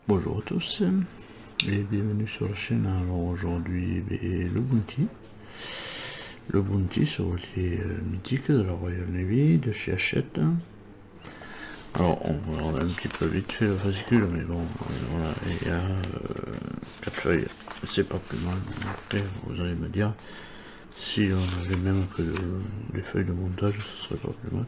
Bonjour à tous et bienvenue sur la chaîne. Alors aujourd'hui le Bounty sur les mythiques de la Royal Navy de chez Hachette. Alors on va regarder un petit peu vite fait le fascicule, mais bon voilà, il y a 4 feuilles, c'est pas plus mal. Après vous allez me dire si on avait même que les feuilles de montage, ce serait pas plus mal.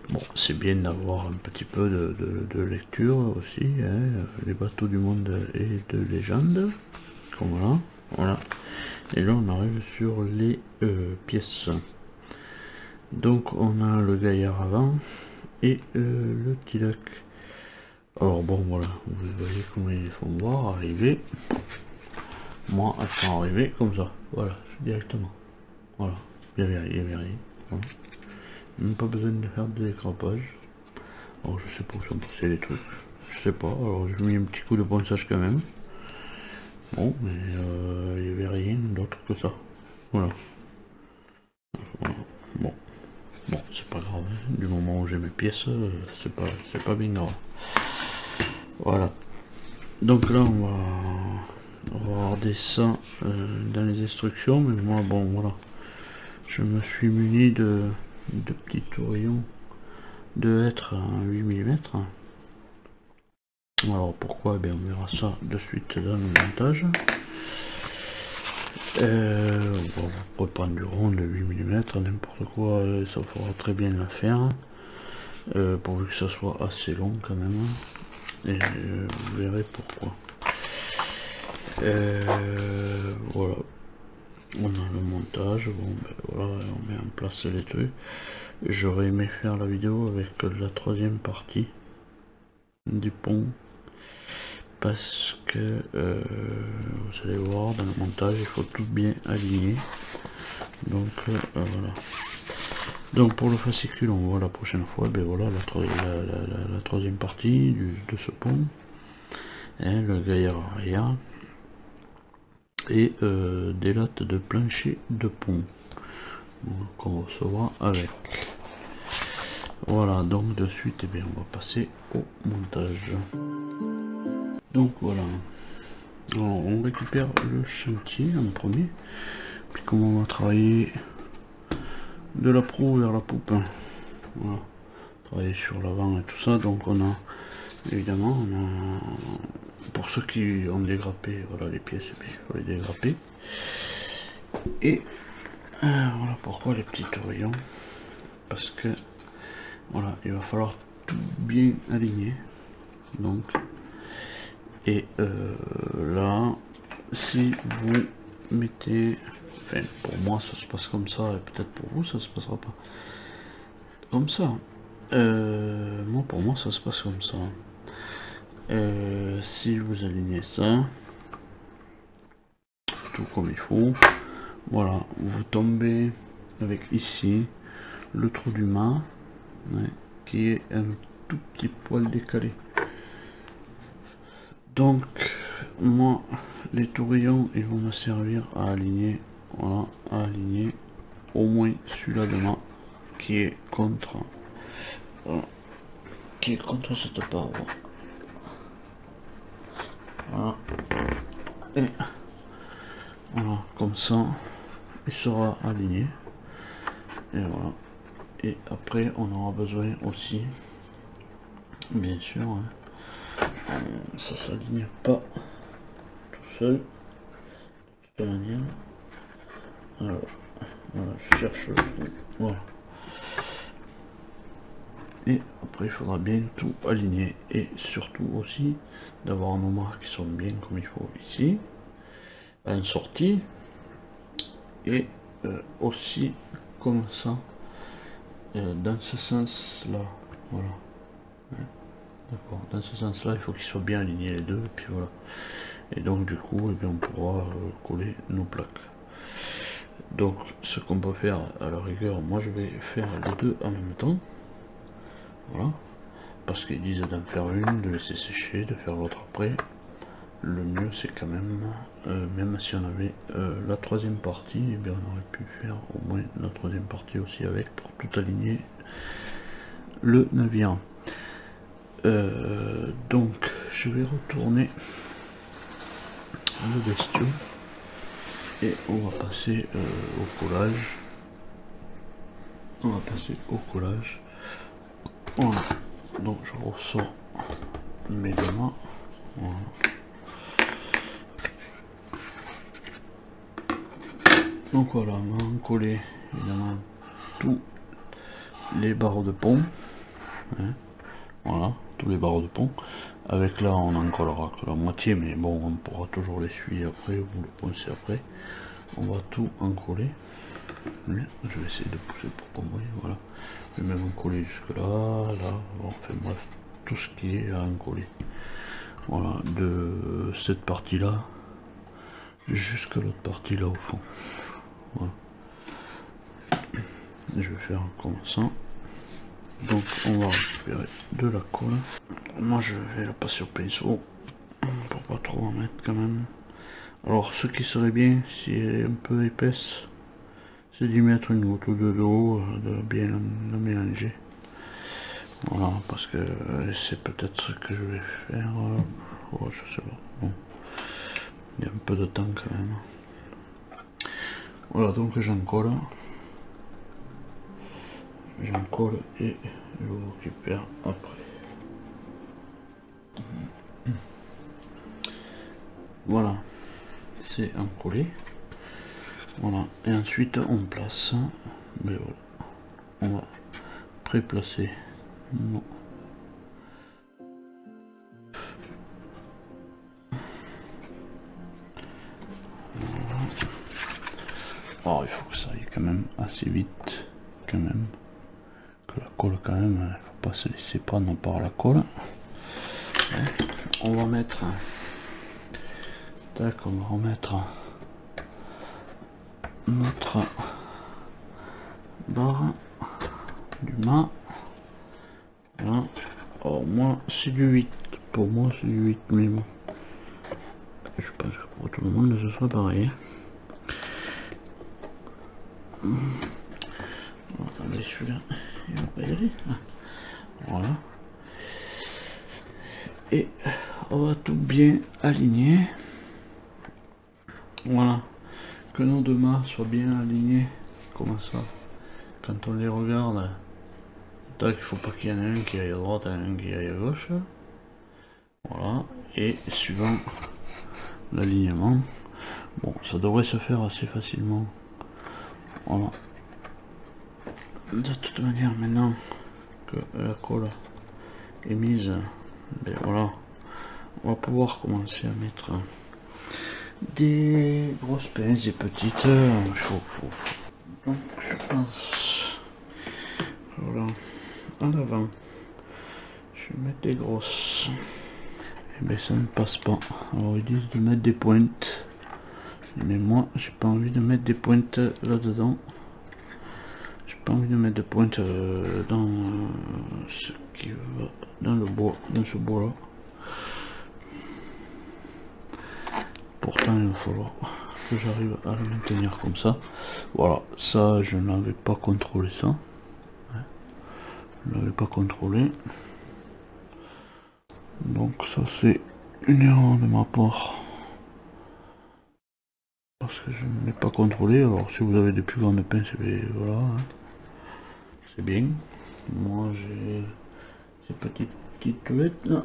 Bon, c'est bien d'avoir un petit peu de lecture aussi, hein, les bateaux du monde et de légende, comme là, voilà. Et là on arrive sur les pièces. Donc on a le gaillard avant et le Tilac. Alors bon voilà, vous voyez comment ils font voir arriver. Moi elles sont arrivées comme ça, voilà, directement. Voilà, il n'y avait rien. Voilà. Même pas besoin de faire de décrapage. Alors je sais pas où sont passés les trucs. Je sais pas, alors j'ai mis un petit coup de ponçage quand même. Bon, mais il n'y avait rien d'autre que ça. Voilà. Bon. Bon, c'est pas grave. Hein. Du moment où j'ai mes pièces, c'est pas bien grave. Voilà. Donc là on va regarder ça dans les instructions, mais moi bon voilà. Je me suis muni de petits tourillons de hêtre à 8 mm. Alors pourquoi? Eh bien, on verra ça de suite dans le montage. Bon, vous pouvez prendre du rond de 8 mm, n'importe quoi, ça fera très bien l'affaire. Pourvu que ça soit assez long quand même. Et vous verrez pourquoi. Voilà. On a le montage, bon ben voilà, on met en place les trucs. J'aurais aimé faire la vidéo avec la troisième partie du pont, parce que vous allez voir dans le montage il faut tout bien aligner. Donc voilà. Donc pour le fascicule on voit la prochaine fois, ben voilà la troisième partie de ce pont, hein, le gaillard arrière et des lattes de plancher de pont qu'on recevra avec. Voilà, donc de suite eh bien, on va passer au montage. Donc voilà, alors, on récupère le chantier en premier, puis comment on va travailler de la proue vers la poupe, hein. Voilà, travailler sur l'avant et tout ça. Donc on a évidemment pour ceux qui ont dégrappé, voilà les pièces, il faut les dégrapper. Et voilà pourquoi les petits tourillons, parce que voilà, il va falloir tout bien aligner. Donc et là si vous mettez, enfin pour moi ça se passe comme ça, et peut-être pour vous ça se passera pas comme ça. Moi pour moi ça se passe comme ça. Si vous alignez ça tout comme il faut, voilà, vous tombez avec ici le trou du mât, ouais, qui est un tout petit poil décalé. Donc moi les tourillons ils vont me servir à aligner, voilà, à aligner au moins celui-là de mât qui est contre, voilà, qui est contre cette paroi. Voilà. Et voilà, comme ça il sera aligné. Et voilà. Et après on aura besoin aussi, bien sûr, hein, ça s'aligne pas tout seul de toute manière. Alors voilà, je cherche le trou, voilà. Et après il faudra bien tout aligner, et surtout aussi d'avoir nos marques qui sont bien comme il faut ici en sortie, et aussi comme ça dans ce sens là, voilà, d'accord, dans ce sens là il faut qu'ils soient bien alignés les deux, et puis voilà. Et donc du coup eh bien, on pourra coller nos plaques. Donc ce qu'on peut faire à la rigueur, moi je vais faire les deux en même temps, voilà, parce qu'ils disent d'en faire une, de laisser sécher, de faire l'autre après. le mieux c'est quand même, même si on avait la troisième partie, et bien on aurait pu faire au moins la troisième partie aussi avec pour tout aligner le navire. Donc je vais retourner le bestiau et on va passer au collage. On va passer au collage. Voilà. Donc je ressors mes deux mains. Voilà. Donc voilà, on va coller évidemment tous les barreaux de pont. Hein. Voilà, tous les barreaux de pont. Avec là, on en collera que la moitié, mais bon, on pourra toujours l'essuyer après ou le poncer après. On va tout en coller. Je vais essayer de pousser pour qu'on voit. Voilà. Je vais même en coller jusque là, là. Bon, enfin bref, tout ce qui est à en coller. Voilà, de cette partie là jusqu'à l'autre partie là au fond. Voilà. Je vais faire comme ça. Donc on va récupérer de la colle. Moi je vais la passer au pinceau pour pas trop en mettre quand même. Alors ce qui serait bien si elle est un peu épaisse, c'est d'y mettre une goutte ou deux d'eau, de bien la mélanger. Voilà, parce que c'est peut-être ce que je vais faire. Oh, je sais pas. Bon. Il y a un peu de temps quand même. Voilà, donc j'en colle. J'en colle et je vous récupère après. Voilà, c'est encollé. Voilà, et ensuite on place. Mais voilà, on va pré-placer. Non. Voilà. Alors il faut que ça aille quand même assez vite, quand même. Que la colle quand même, il ne faut pas se laisser prendre par la colle. On va mettre, tac, on va remettre notre barre du mât. Voilà. Alors moi c'est du 8, pour moi c'est du 8, mais bon, je pense que pour tout le monde ce sera pareil. Attendez, celui-là il va pas y aller. Voilà. Et on va tout bien aligner. Voilà. Que nos deux mâts soient bien alignés. Comme ça. Quand on les regarde, tac, il faut pas qu'il y en ait un qui aille à droite et un qui aille à gauche. Voilà. Et suivant l'alignement, bon, ça devrait se faire assez facilement. Voilà. De toute manière, maintenant que la colle est mise, ben voilà, on va pouvoir commencer à mettre des grosses pinces, des petites. Donc je pense, voilà, à l'avant, je vais mettre des grosses. Et bien ça ne passe pas. Alors ils disent de mettre des pointes, mais moi j'ai pas envie de mettre des pointes là dedans. J'ai pas envie de mettre de pointe dans ce qui va dans le bois, dans ce bois là. Pourtant il va falloir que j'arrive à le maintenir comme ça. Voilà, ça je n'avais pas contrôlé ça. Je n'avais pas contrôlé. Donc ça c'est une erreur de ma part. Parce que je ne l'ai pas contrôlé. Alors si vous avez des plus grandes pinces, voilà. Hein. C'est bien. Moi j'ai ces petites toulettes là.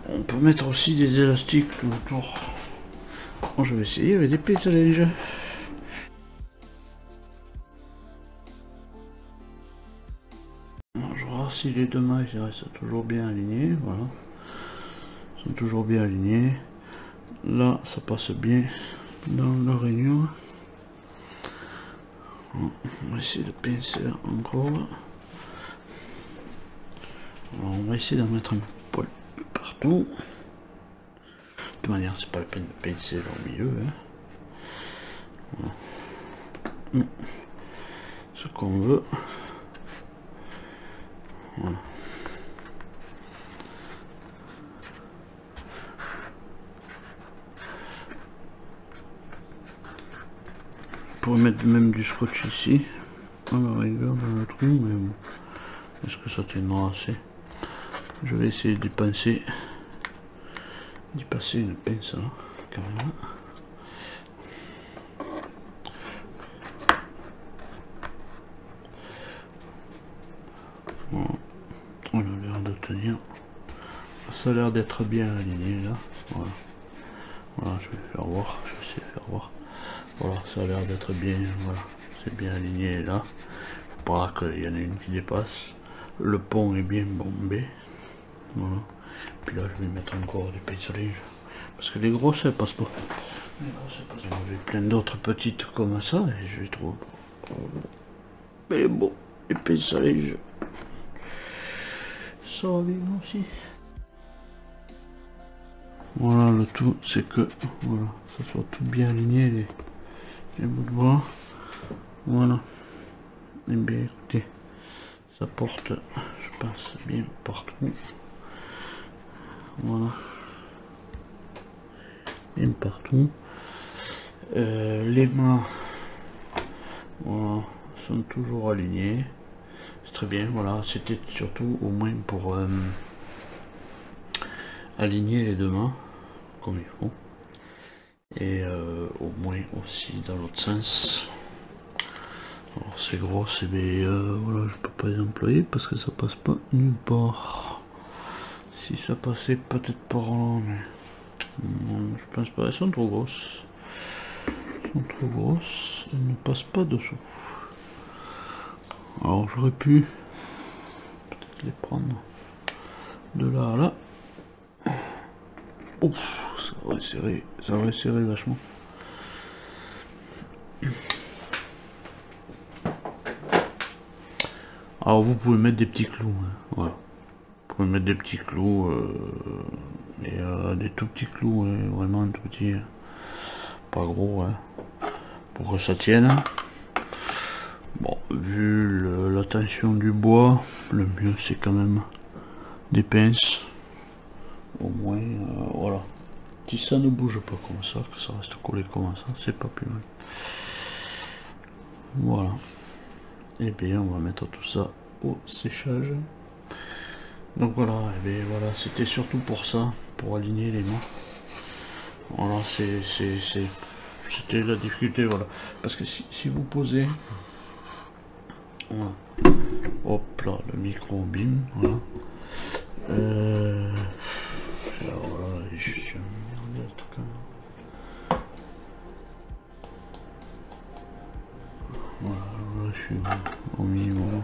On peut mettre aussi des élastiques tout autour. Bon, je vais essayer avec des pinces à linge. Je vois si les deux mailles restent toujours bien alignés. Voilà. Ils sont toujours bien alignés. là ça passe bien dans la rainure. On va essayer de pincer encore. Alors, on va essayer d'en mettre un peu partout. De toute manière, c'est pas la peine de pincer au milieu. Hein. Voilà. Ce qu'on veut. Voilà. Pour mettre même du scotch ici, à la rigueur dans le trou, mais bon, est-ce que ça tiendra assez? Je vais essayer d'y passer une pince là, carrément. Bon, on a l'air de tenir. Ça a l'air d'être bien aligné là. Voilà. Voilà, je vais faire voir, je vais essayer de faire voir. Voilà, ça a l'air d'être bien, voilà, c'est bien aligné là. Faut pas qu'il y en ait une qui dépasse. Le pont est bien bombé. Voilà. Puis là, je vais mettre encore des pincelage. Parce que les grosses, elles passent pas. Les grosses, elles passent pas. J'en avais plein d'autres petites comme ça et je les trouve. Mais bon, les pincelage. Ça va bien aussi. Voilà, le tout, c'est que voilà, ça soit tout bien aligné les bouts de bois. Voilà. Et bien écoutez, ça porte, je pense, bien partout. Voilà. Bien partout. Les mâts, voilà, sont toujours alignés. C'est très bien, voilà. C'était surtout au moins pour aligner les deux mâts comme il faut. Et au moins aussi dans l'autre sens. Alors c'est gros, c'est voilà, je peux pas les employer parce que ça passe pas nulle part. Si ça passait peut-être par là, mais non, je pense pas, elles sont trop grosses. Elles sont trop grosses, elles ne passent pas dessous. Alors j'aurais pu peut-être les prendre de là à là. Ouf, ça aurait serré vachement. Alors vous pouvez mettre des petits clous, hein. Voilà. Vous pouvez mettre des petits clous, des tout petits clous, hein, vraiment tout petits, pas gros, hein, pour que ça tienne. Bon, vu la tension du bois, le mieux c'est quand même des pinces, au moins, voilà. Si ça ne bouge pas comme ça, que ça reste collé comme ça, c'est pas plus mal. Voilà. Et bien on va mettre tout ça au séchage. Donc voilà, et bien voilà, c'était surtout pour ça, pour aligner les mains. Voilà, c'était la difficulté, voilà. Parce que si vous posez, voilà, hop là, le micro bim, voilà. Alors là, je suis emmerdé en tout cas. Voilà, là, je suis au minimum.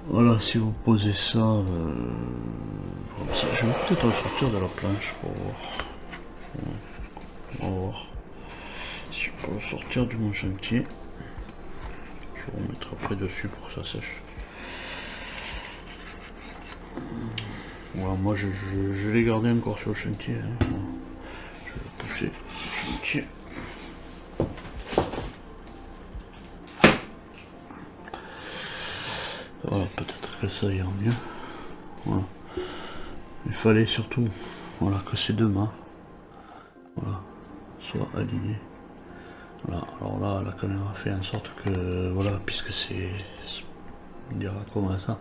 Voilà, si vous posez ça, comme ça, je vais peut-être le sortir de la planche pour voir. On va voir si je peux le sortir de mon chantier. Je vais remettre après dessus pour que ça sèche. Voilà, moi je l'ai gardé encore sur le chantier. Hein. Je vais pousser le chantier. Voilà, peut-être que ça ira mieux. Voilà. Il fallait surtout, voilà, que ces deux mains, voilà, soient alignées. Voilà, alors là, la caméra fait en sorte que, voilà, puisque c'est, on dira comme ça,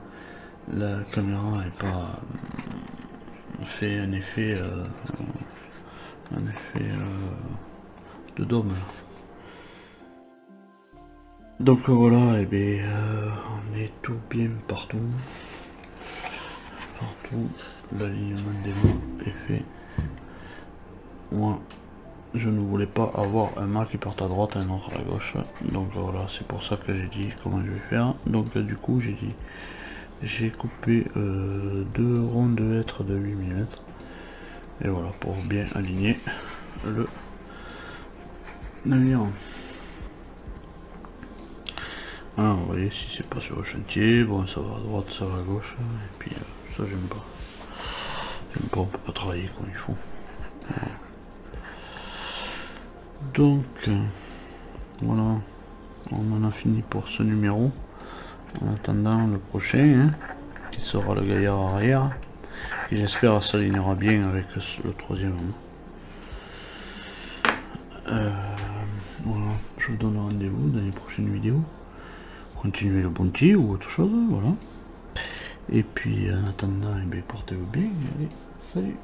la caméra est pas fait un effet de dôme. Donc voilà, et bien on est tout bien partout. L'alignement des mains est fait. Moi, je ne voulais pas avoir un mât qui parte à droite et un autre à la gauche. Donc voilà, c'est pour ça que j'ai dit comment je vais faire. Donc du coup, j'ai coupé deux ronds de hêtre de 8 mm. Et voilà, pour bien aligner le navire. Alors vous voyez, si c'est pas sur le chantier, bon ça va à droite, ça va à gauche, et puis ça j'aime pas. J'aime pas, on peut pas travailler comme il faut. Voilà. Donc voilà, on en a fini pour ce numéro. En attendant le prochain, hein, qui sera le gaillard arrière, qui j'espère s'alignera bien avec le troisième. Voilà, je vous donne rendez-vous dans les prochaines vidéos. Continuez le bounty ou autre chose, voilà. Et puis en attendant, portez-vous bien, allez, salut.